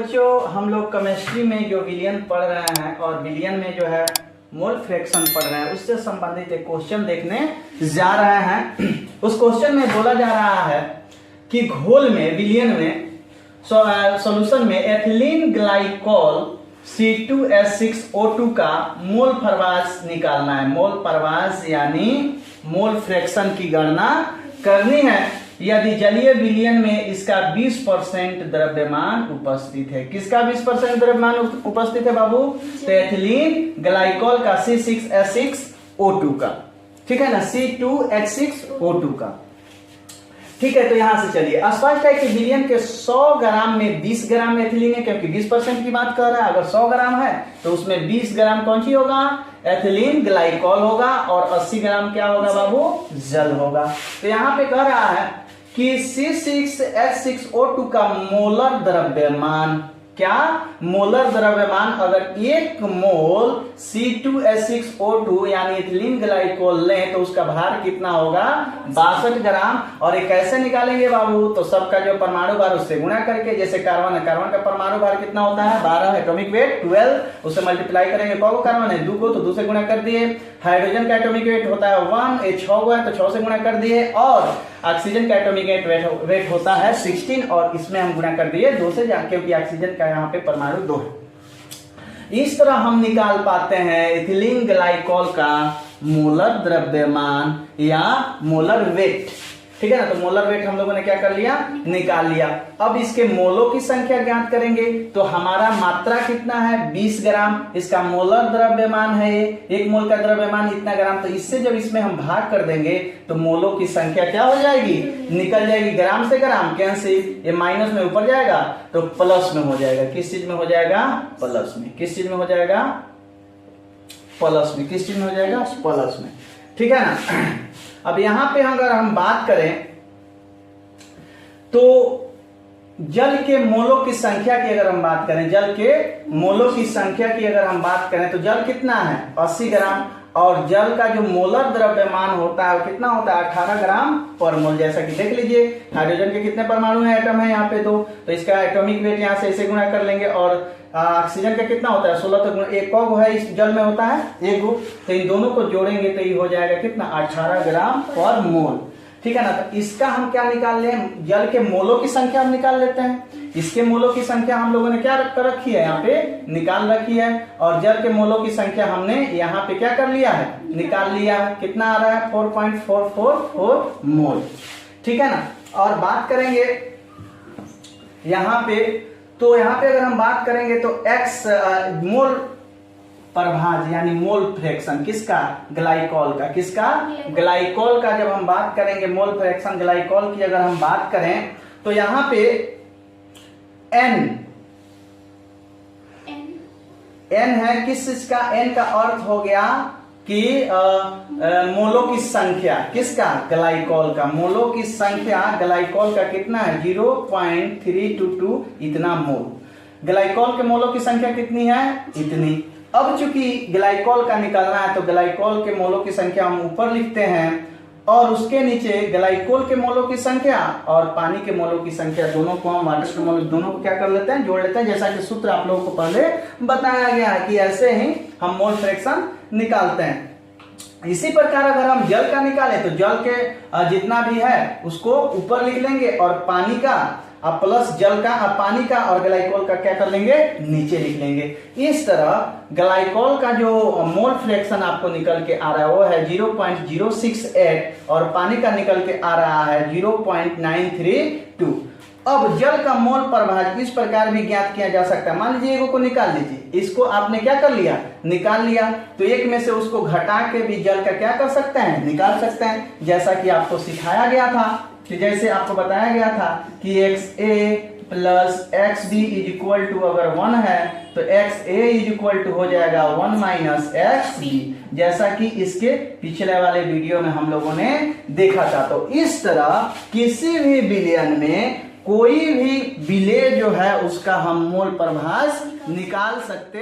बच्चों हम लोग केमिस्ट्री में जो विलियन पढ़ रहे हैं और विलियन में जो है मोल फ्रैक्शन पढ़ रहे हैं उससे संबंधित एक क्वेश्चन देखने जा रहे हैं। उस क्वेश्चन में बोला जा रहा है कि घोल में विलियन में सॉल्यूशन में एथिलीन ग्लाइकोल C2H6O2 का मोल प्रवास निकालना है। मोल प्रवास यानी मोल फ्रैक्शन की गणना करनी है यदि जलीय विलयन में इसका 20% द्रव्यमान उपस्थित है। किसका 20% द्रव्यमान उपस्थित है बाबू? तो एथिलीन ग्लाइकोल का C6H6O2 का, ठीक है ना, C2H6O2 का। ठीक है, तो यहां से चलिए स्पष्ट है कि विलयन के 100 ग्राम में 20 ग्राम एथिलीन है, क्योंकि 20% की बात कर रहा है। अगर 100 ग्राम है तो उसमें 20 ग्राम कौन सी होगा? एथिलीन ग्लाइकोल होगा और 80 ग्राम क्या होगा बाबू? जल होगा। तो यहां पे कह रहा है कि C6H6O2 का मोलर द्रव्यमान, क्या मोलर द्रव्यमान, अगर एक मोल C2H6O2 यानी एथिलीन ग्लाइकोल लें तो उसका भार कितना होगा? 62 ग्राम। और ये कैसे निकालेंगे बाबू? तो सबका जो परमाणु भार उससे गुणा करके, जैसे कार्बन है, कार्बन का परमाणु भार कितना होता है? 12, एटॉमिक वेट 12, उससे मल्टीप्लाई करेंगे। कौ कार्बन है? 2 को, तो 2 से गुणा कर दिए। हाइड्रोजन का एटॉमिक वेट होता है 1, ये 6 है तो 6 से गुणा कर दिए। और ऑक्सीजन का एटॉमिक वेट होता है 16 और इसमें हम गुणा कर दिए 2 से, क्योंकि ऑक्सीजन का यहाँ पे परमाणु 2 है। इस तरह हम निकाल पाते हैं एथिलीन ग्लाइकोल का मोलर द्रव्यमान या मोलर वेट। ठीक है ना, तो मोलर वेट हम लोगों ने क्या कर लिया? निकाल लिया। अब इसके मोलों की संख्या ज्ञात करेंगे तो हमारा मात्रा कितना है? 20 ग्राम। इसका मोलर द्रव्यमान है, एक मोल का द्रव्यमान इतना ग्राम। तो इससे जब इसमें हम भाग कर देंगे तो मोलों की संख्या क्या हो जाएगी? निकल जाएगी। ग्राम से ग्राम कैंसिल, ये माइनस में ऊपर जाएगा तो प्लस में हो जाएगा। किस चीज में हो जाएगा? प्लस में। किस चीज में हो जाएगा? प्लस में। किस चीज में हो जाएगा? प्लस में। ठीक है ना। अब यहां पे अगर हम बात करें तो जल के मोलों की संख्या की अगर हम बात करें, जल के मोलों की संख्या की अगर हम बात करें तो जल कितना है? 80 ग्राम। और जल का जो मोलर द्रव्यमान होता है वो कितना होता है? 18 ग्राम पर मोल। जैसा कि देख लीजिए हाइड्रोजन के कितने परमाणु हैं? एटम है यहाँ पे 2, तो इसका एटॉमिक वेट यहाँ से ऐसे गुणा कर लेंगे। और ऑक्सीजन का कितना होता है? 16, तो एक कौ है इस जल में होता है? 1 गो। तो इन दोनों को जोड़ेंगे तो ये हो जाएगा कितना? 18 ग्राम पर मोल। ठीक है ना। तो इसका हम क्या निकाल लें? जल के मोलों की संख्या हम निकाल लेते हैं। इसके मोलों की संख्या हम लोगों ने क्या कर रखी है? यहाँ पे निकाल रखी है। और जल के मोलों की संख्या हमने यहाँ पे क्या कर लिया है? निकाल लिया। कितना आ रहा है? 4.444 मोल। ठीक है ना। और बात करेंगे यहाँ पे, तो यहाँ पे अगर हम बात करेंगे तो x मोल प्रभाज यानी मोल फ्रैक्शन किसका? ग्लाइकोल का। किसका? ग्लाइकोल का। जब हम बात करेंगे मोल फ्रैक्शन ग्लाइकोल की अगर हम बात करें तो यहां पे n है। किस चीज का? n का अर्थ हो गया कि मोलों की संख्या। किसका? ग्लाइकोल का। मोलों की संख्या ग्लाइकोल का कितना है? 0.322 इतना मोल। ग्लाइकोल के मोलों की संख्या कितनी है? इतनी। अब चूंकि ग्लाइकोल का निकालना है तो ग्लाइकोल के मोलों की संख्या हम ऊपर लिखते हैं और उसके नीचे ग्लाइकोल के मोलों की संख्या और पानी के मोलों की संख्या, दोनों को हम वाटर के मोल दोनों को क्या कर लेते हैं? जोड़ लेते हैं। जैसा कि सूत्र आप लोगों को पहले बताया गया है कि ऐसे ही हम मोल फ्रैक्शन निकालते हैं। इसी प्रकार अगर हम जल का निकालें तो जल के जितना भी है उसको ऊपर लिख लेंगे और पानी का प्लस जल का पानी का और ग्लाइकोल का क्या कर लेंगे? नीचे लिख लेंगे। इस तरह ग्लाइकोल का जो मोल फ्रैक्शन आपको निकल के आ रहा है वो है 0.068 और पानी का निकल के आ रहा है 0.932। अब जल का मोल प्रभाज इस प्रकार भी ज्ञात किया जा सकता है। मान लीजिए एगो को निकाल लीजिए, इसको आपने क्या कर लिया? निकाल लिया। तो एक में से उसको घटा के भी जल का क्या कर सकते हैं? निकाल सकते हैं। जैसा कि आपको सिखाया गया था कि जैसे आपको बताया गया था कि XA plus XB is equal to अगर 1 है तो XA इज इक्वल टू हो जाएगा 1 माइनस XB, जैसा कि इसके पिछले वाले वीडियो में हम लोगों ने देखा था। तो इस तरह किसी भी विलयन में कोई भी विलेय जो है उसका हम मोल प्रभाज निकाल सकते